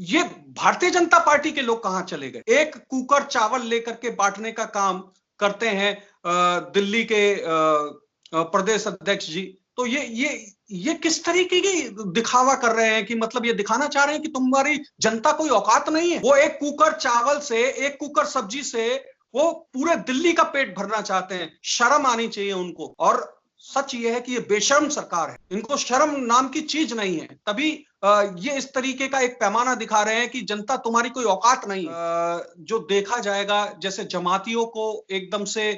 ये भारतीय जनता पार्टी के लोग कहां चले गए? एक कुकर चावल लेकर के बांटने का काम करते हैं दिल्ली के प्रदेश अध्यक्ष जी। तो ये किस तरीके की दिखावा कर रहे हैं कि मतलब ये दिखाना चाह रहे हैं कि तुम्हारी जनता कोई औकात नहीं है। वो एक कुकर चावल से, एक कुकर सब्जी से वो पूरे दिल्ली का पेट भरना चाहते हैं। शर्म आनी चाहिए उनको। और सच ये है कि ये बेशर्म सरकार है, इनको शर्म नाम की चीज नहीं है। तभी ये इस तरीके का एक पैमाना दिखा रहे हैं कि जनता तुम्हारी कोई औकात नहीं है। जो देखा जाएगा, जैसे जमातियों को एकदम से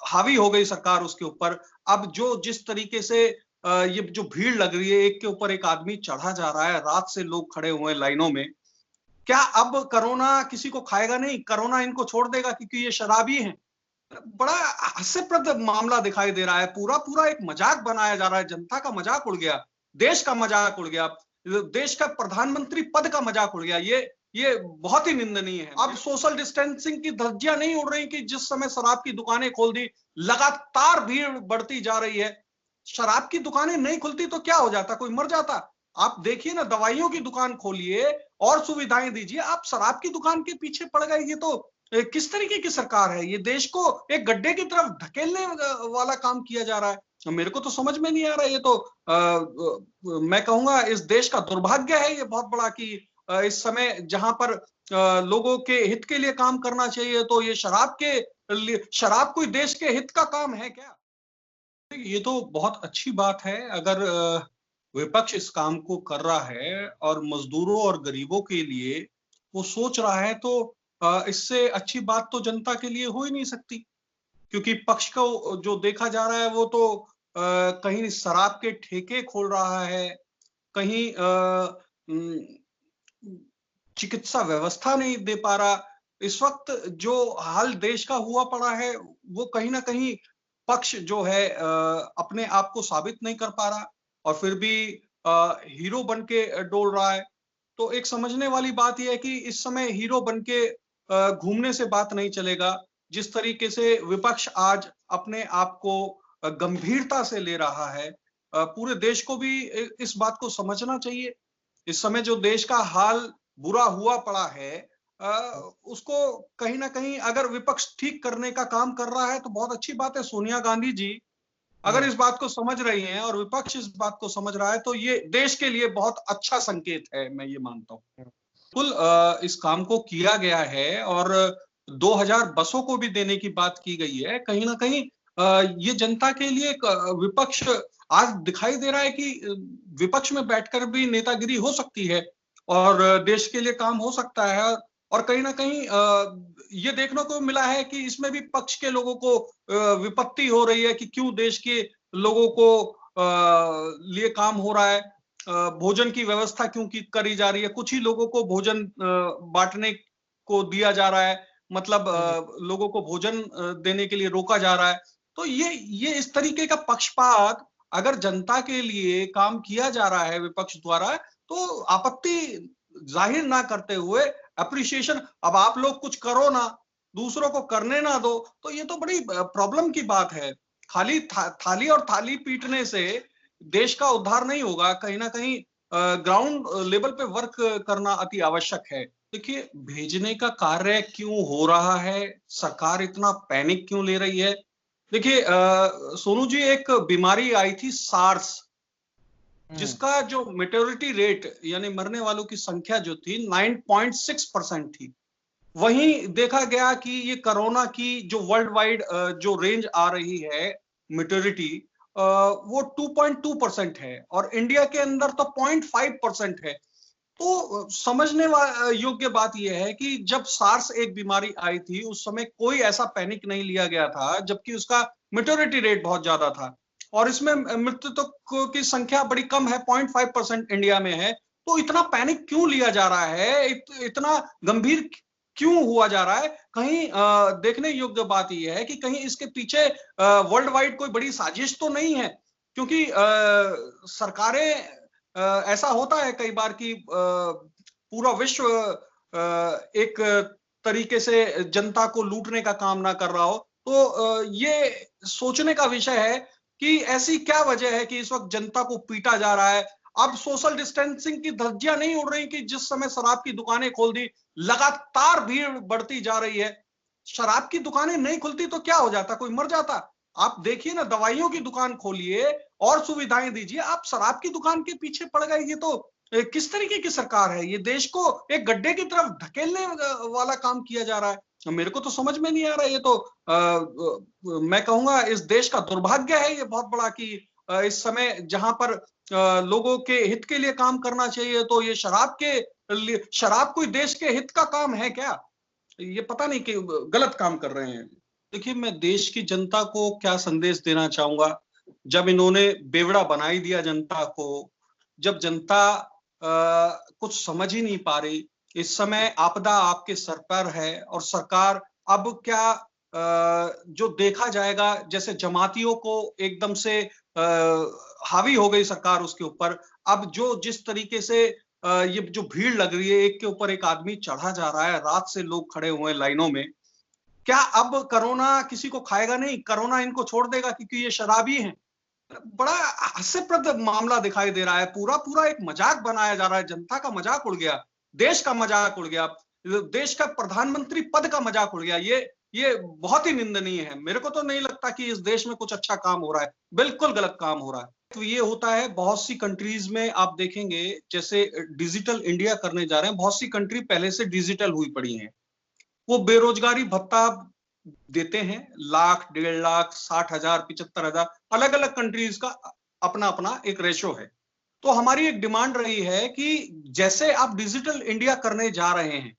हावी हो गई सरकार उसके ऊपर। अब जो जिस तरीके से ये जो भीड़ लग रही है, एक के ऊपर एक आदमी चढ़ा जा रहा है, रात से लोग खड़े हुए हैं लाइनों में। क्या अब कोरोना किसी को खाएगा नहीं? कोरोना इनको छोड़ देगा क्योंकि ये शराबी हैं? बड़ा हास्यप्रद मामला दिखाई दे रहा है। पूरा पूरा एक मजाक बनाया जा रहा है। जनता का मजाक उड़ गया, देश का मजाक उड़ गया, देश का प्रधानमंत्री पद का मजाक उड़ गया। ये बहुत ही निंदनीय है। अब सोशल डिस्टेंसिंग की धज्जियां नहीं उड़ रही कि जिस समय शराब की दुकानें खोल दी, लगातार भीड़ बढ़ती जा रही है। शराब की दुकानें नहीं खुलती तो क्या हो जाता? कोई मर जाता? आप देखिए ना, दवाइयों की दुकान खोलिए और सुविधाएं दीजिए। आप शराब की दुकान के पीछे पड़ गए। ये तो किस तरीके की सरकार है? ये देश को एक गड्ढे की तरफ धकेलने वाला काम किया जा रहा है। मेरे को तो समझ में नहीं आ रहा। ये तो मैं कहूंगा इस देश का दुर्भाग्य है ये बहुत बड़ा कि इस समय जहां पर लोगों के हित के लिए काम करना चाहिए, तो ये शराब कोई देश के हित का काम है क्या? ये तो बहुत अच्छी बात है अगर विपक्ष इस काम को कर रहा है और मजदूरों और गरीबों के लिए वो सोच रहा है, तो इससे अच्छी बात तो जनता के लिए हो ही नहीं सकती। क्योंकि पक्ष को जो देखा जा रहा है वो तो कहीं शराब के ठेके खोल रहा है, कहीं चिकित्सा व्यवस्था नहीं दे पा रहा। इस वक्त जो हाल देश का हुआ पड़ा है, वो कहीं ना कहीं पक्ष जो है अपने आप को साबित नहीं कर पा रहा और फिर भी हीरो बन के डोल रहा है। तो एक समझने वाली बात यह है कि इस समय हीरो बन के घूमने से बात नहीं चलेगा। जिस तरीके से विपक्ष आज अपने आप को गंभीरता से ले रहा है, पूरे देश को भी इस बात को समझना चाहिए। इस समय जो देश का हाल बुरा हुआ पड़ा है, उसको कहीं ना कहीं अगर विपक्ष ठीक करने का काम कर रहा है तो बहुत अच्छी बात है। सोनिया गांधी जी अगर इस बात को समझ रही हैं और विपक्ष इस बात को समझ रहा है, तो ये देश के लिए बहुत अच्छा संकेत है, मैं ये मानता हूँ। बिल्कुल इस काम को किया गया है और 2000 बसों को भी देने की बात की गई है। कहीं ना कहीं ये जनता के लिए एक विपक्ष आज दिखाई दे रहा है कि विपक्ष में बैठकर भी नेतागिरी हो सकती है और देश के लिए काम हो सकता है। और कहीं ना कहीं ये देखने को मिला है कि इसमें भी पक्ष के लोगों को विपत्ति हो रही है कि क्यों देश के लोगों को लिए काम हो रहा है, भोजन की व्यवस्था क्यों की करी जा रही है, कुछ ही लोगों को भोजन बांटने को दिया जा रहा है, मतलब लोगों को भोजन देने के लिए रोका जा रहा है। तो ये इस तरीके का पक्षपात अगर जनता के लिए काम किया जा रहा है विपक्ष द्वारा, तो आपत्ति जाहिर ना करते हुए अप्रिसिएशन, अब आप लोग कुछ करो ना, दूसरों को करने ना दो, तो ये तो बड़ी प्रॉब्लम की बात है। खाली थाली और थाली पीटने से देश का उद्धार नहीं होगा। कहीं ना कहीं ग्राउंड लेवल पे वर्क करना अति आवश्यक है। देखिए, भेजने का कार्य क्यों हो रहा है, सरकार इतना पैनिक क्यों ले रही है? देखिए सोनू जी, एक बीमारी आई थी सार्स, जिसका जो मेटोरिटी रेट यानी मरने वालों की संख्या जो थी 9.6% थी। वहीं देखा गया कि ये कोरोना की जो वर्ल्ड वाइड जो रेंज आ रही है मेटोरिटी, वो 2.2% है और इंडिया के अंदर तो 0.5% है। तो समझने योग्य बात यह है कि जब सार्स एक बीमारी आई थी उस समय कोई ऐसा पैनिक नहीं लिया गया था, जबकि उसका मेटोरिटी रेट बहुत ज्यादा था और इसमें मृतकों की संख्या बड़ी कम है, 0.5% इंडिया में है। तो इतना पैनिक क्यों लिया जा रहा है, इतना गंभीर क्यों हुआ जा रहा है? कहीं देखने योग्य बात यह है कि कहीं इसके पीछे वर्ल्ड वाइड कोई बड़ी साजिश तो नहीं है, क्योंकि सरकारें ऐसा होता है कई बार कि पूरा विश्व एक तरीके से जनता को लूटने का काम ना कर रहा हो। तो ये सोचने का विषय है कि ऐसी क्या वजह है कि इस वक्त जनता को पीटा जा रहा है। अब सोशल डिस्टेंसिंग की धज्जियां नहीं उड़ रही कि जिस समय शराब की दुकानें खोल दी, लगातार भीड़ बढ़ती जा रही है। शराब की दुकानें नहीं खुलती तो क्या हो जाता, कोई मर जाता। आप देखिए ना, दवाइयों की दुकान खोलिए और सुविधाएं दीजिए, आप शराब की दुकान के पीछे पड़ गए। ये तो किस तरीके की सरकार है? ये देश को एक गड्ढे की तरफ धकेलने वाला काम किया जा रहा है। मेरे को तो समझ में नहीं आ रहा। ये तो मैं कहूंगा इस देश का दुर्भाग्य है ये बहुत बड़ा कि इस समय जहां पर लोगों के हित के लिए काम करना चाहिए, तो ये शराब के लिए, शराब कोई देश के हित का काम है क्या? ये पता नहीं कि गलत काम कर रहे हैं। देखिए, मैं देश की जनता को क्या संदेश देना चाहूंगा, जब इन्होंने बेवड़ा बना ही दिया जनता को, जब जनता कुछ समझ ही नहीं पा रही। इस समय आपदा आपके सर पर है और सरकार अब क्या जो देखा जाएगा, जैसे जमातियों को एकदम से हावी हो गई सरकार उसके ऊपर। अब जो जिस तरीके से ये जो भीड़ लग रही है, एक के ऊपर एक आदमी चढ़ा जा रहा है, रात से लोग खड़े हुए हैं लाइनों में। क्या अब कोरोना किसी को खाएगा नहीं? कोरोना इनको छोड़ देगा क्योंकि ये शराबी हैं? बड़ा हास्यप्रद मामला दिखाई दे रहा है। पूरा पूरा एक मजाक बनाया जा रहा है। जनता का मजाक उड़ गया, देश का मजाक उड़ गया, देश का प्रधानमंत्री पद का मजाक उड़ गया। ये बहुत ही निंदनीय है। मेरे को तो नहीं लगता कि इस देश में कुछ अच्छा काम हो रहा है, बिल्कुल गलत काम हो रहा है। तो ये होता है बहुत सी कंट्रीज में, आप देखेंगे जैसे डिजिटल इंडिया करने जा रहे हैं, बहुत सी कंट्री पहले से डिजिटल हुई पड़ी हैं। वो बेरोजगारी भत्ता देते हैं, लाख, 1.5 लाख, 60,000, 75,000, अलग अलग कंट्रीज का अपना अपना एक रेशो है। तो हमारी एक डिमांड रही है कि जैसे आप डिजिटल इंडिया करने जा रहे हैं,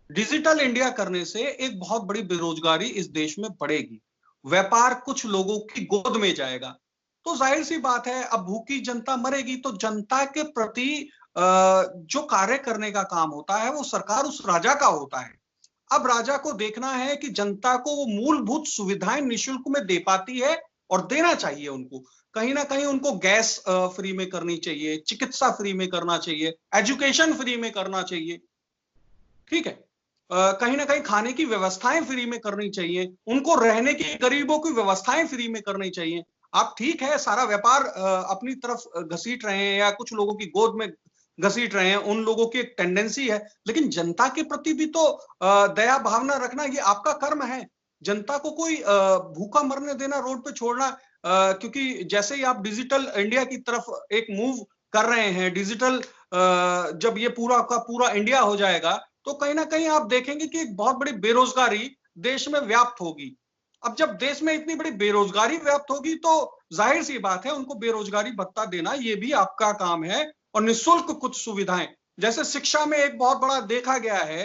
डिजिटल इंडिया करने से एक बहुत बड़ी बेरोजगारी इस देश में बढ़ेगी, व्यापार कुछ लोगों की गोद में जाएगा। तो जाहिर सी बात है, अब भूखी जनता मरेगी, तो जनता के प्रति जो कार्य करने का काम होता है वो सरकार उस राजा का होता है। अब राजा को देखना है कि जनता को वो मूलभूत सुविधाएं निशुल्क में दे पाती है, और देना चाहिए उनको। कहीं ना कहीं उनको गैस फ्री में करनी चाहिए, चिकित्सा फ्री में करना चाहिए, एजुकेशन फ्री में करना चाहिए। ठीक है, कहीं ना कहीं खाने की व्यवस्थाएं फ्री में करनी चाहिए, उनको रहने की, गरीबों की व्यवस्थाएं फ्री में करनी चाहिए। आप ठीक है, सारा व्यापार अपनी तरफ घसीट रहे हैं या कुछ लोगों की गोद में घसीट रहे हैं, उन लोगों की एक टेंडेंसी है, लेकिन जनता के प्रति भी तो दया भावना रखना ये आपका कर्म है। जनता को कोई भूखा मरने देना, रोड पे छोड़ना, क्योंकि जैसे ही आप डिजिटल इंडिया की तरफ एक मूव कर रहे हैं, डिजिटल जब ये पूरा का पूरा इंडिया हो जाएगा, तो कहीं ना कहीं आप देखेंगे कि एक बहुत बड़ी बेरोजगारी देश में व्याप्त होगी। अब जब देश में इतनी बड़ी बेरोजगारी व्याप्त होगी, तो जाहिर सी बात है उनको बेरोजगारी भत्ता देना ये भी आपका काम है, और निःशुल्क कुछ सुविधाएं, जैसे शिक्षा में एक बहुत बड़ा देखा गया है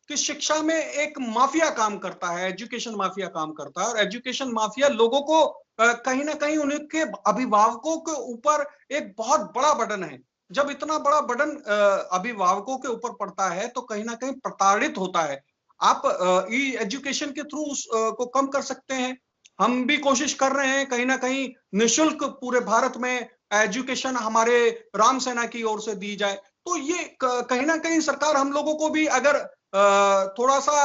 कि शिक्षा में एक माफिया काम करता है, एजुकेशन माफिया काम करता है, और एजुकेशन माफिया लोगों को कहीं ना कहीं उनके अभिभावकों के ऊपर एक बहुत बड़ा बर्डन है। जब इतना बड़ा बर्डन अभिभावकों के ऊपर पड़ता है, तो कहीं ना कहीं प्रताड़ित होता है। आप ई एजुकेशन के थ्रू को कम कर सकते हैं। हम भी कोशिश कर रहे हैं कहीं ना कहीं निःशुल्क पूरे भारत में एजुकेशन हमारे राम सेना की ओर से दी जाए। तो ये कहीं ना कहीं सरकार हम लोगों को भी अगर थोड़ा सा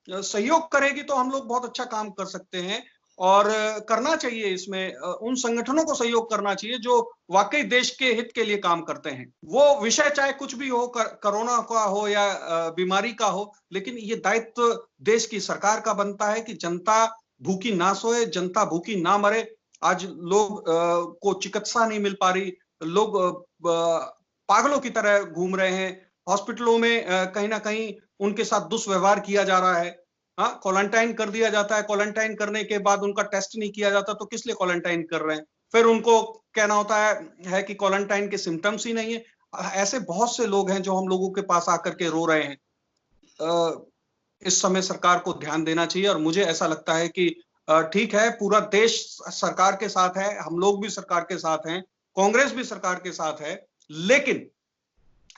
सहयोग करेगी, तो हम लोग बहुत अच्छा काम कर सकते हैं। और करना चाहिए इसमें उन संगठनों को सहयोग करना चाहिए जो वाकई देश के हित के लिए काम करते हैं। वो विषय चाहे कुछ भी हो, कोरोना का हो या बीमारी का हो, लेकिन ये दायित्व देश की सरकार का बनता है कि जनता भूखी ना सोए, जनता भूखी ना मरे। आज लोग को चिकित्सा नहीं मिल पा रही, लोग पागलों की तरह घूम रहे हैं हॉस्पिटलों में, कहीं ना कहीं उनके साथ दुष्व्यवहार किया जा रहा है। हाँ, क्वारंटाइन कर दिया जाता है, क्वारंटाइन करने के बाद उनका टेस्ट नहीं किया जाता, तो किस लिए क्वारंटाइन कर रहे हैं? फिर उनको कहना होता है कि क्वारंटाइन के सिम्टम्स ही नहीं है। ऐसे बहुत से लोग हैं जो हम लोगों के पास आकर के रो रहे हैं। इस समय सरकार को ध्यान देना चाहिए, और मुझे ऐसा लगता है कि ठीक है, पूरा देश सरकार के साथ है, हम लोग भी सरकार के साथ हैं, कांग्रेस भी सरकार के साथ है, लेकिन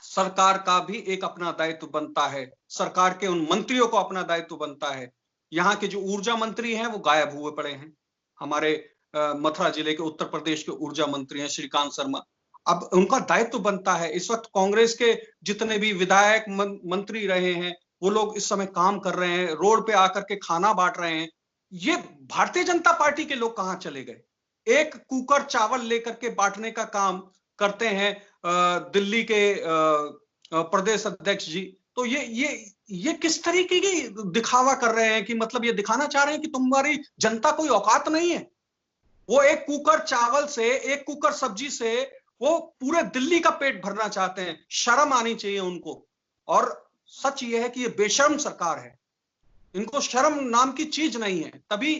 सरकार का भी एक अपना दायित्व बनता है, सरकार के उन मंत्रियों को अपना दायित्व बनता है। यहाँ के जो ऊर्जा मंत्री हैं वो गायब हुए पड़े हैं। हमारे मथुरा जिले के, उत्तर प्रदेश के ऊर्जा मंत्री हैं श्रीकांत शर्मा। अब उनका दायित्व बनता है, इस वक्त कांग्रेस के जितने भी विधायक मंत्री रहे हैं, वो लोग इस समय काम कर रहे हैं, रोड पे आकर के खाना बांट रहे हैं। ये भारतीय जनता पार्टी के लोग कहां चले गए? एक कुकर चावल लेकर के बांटने का काम करते हैं दिल्ली के प्रदेश अध्यक्ष जी। तो ये किस तरीके की दिखावा कर रहे हैं कि मतलब ये दिखाना चाह रहे हैं कि तुम्हारी जनता कोई औकात नहीं है। वो एक कुकर चावल से, एक कुकर सब्जी से वो पूरे दिल्ली का पेट भरना चाहते हैं। शर्म आनी चाहिए उनको। और सच ये है कि ये बेशर्म सरकार है। इनको शर्म नाम की चीज नहीं है। तभी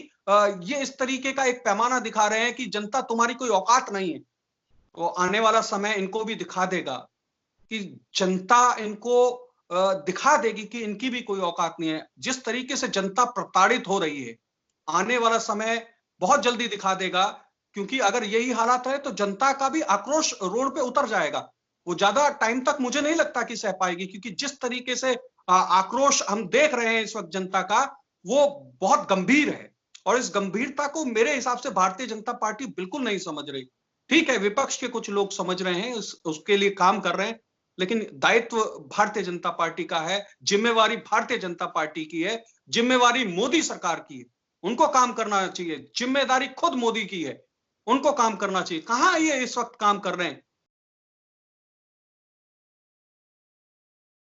ये इस तरीके का एक पैमाना दिखा रहे हैं कि जनता तुम्हारी कोई औकात नहीं है। तो आने वाला समय इनको भी दिखा देगा कि जनता इनको दिखा देगी कि इनकी भी कोई औकात नहीं है। जिस तरीके से जनता प्रताड़ित हो रही है, आने वाला समय बहुत जल्दी दिखा देगा। क्योंकि अगर यही हालात है तो जनता का भी आक्रोश रोड पे उतर जाएगा। वो ज्यादा टाइम तक मुझे नहीं लगता कि सह पाएगी, क्योंकि जिस तरीके से आक्रोश हम देख रहे हैं इस वक्त जनता का, वो बहुत गंभीर है। और इस गंभीरता को मेरे हिसाब से भारतीय जनता पार्टी बिल्कुल नहीं समझ रही। ठीक है, विपक्ष के कुछ लोग समझ रहे हैं, उसके लिए काम कर रहे हैं, लेकिन दायित्व भारतीय जनता पार्टी का है, जिम्मेवारी भारतीय जनता पार्टी की है, जिम्मेवारी मोदी सरकार की है। उनको काम करना चाहिए। जिम्मेदारी खुद मोदी की है, उनको काम करना चाहिए। कहां ये इस वक्त काम कर रहे हैं?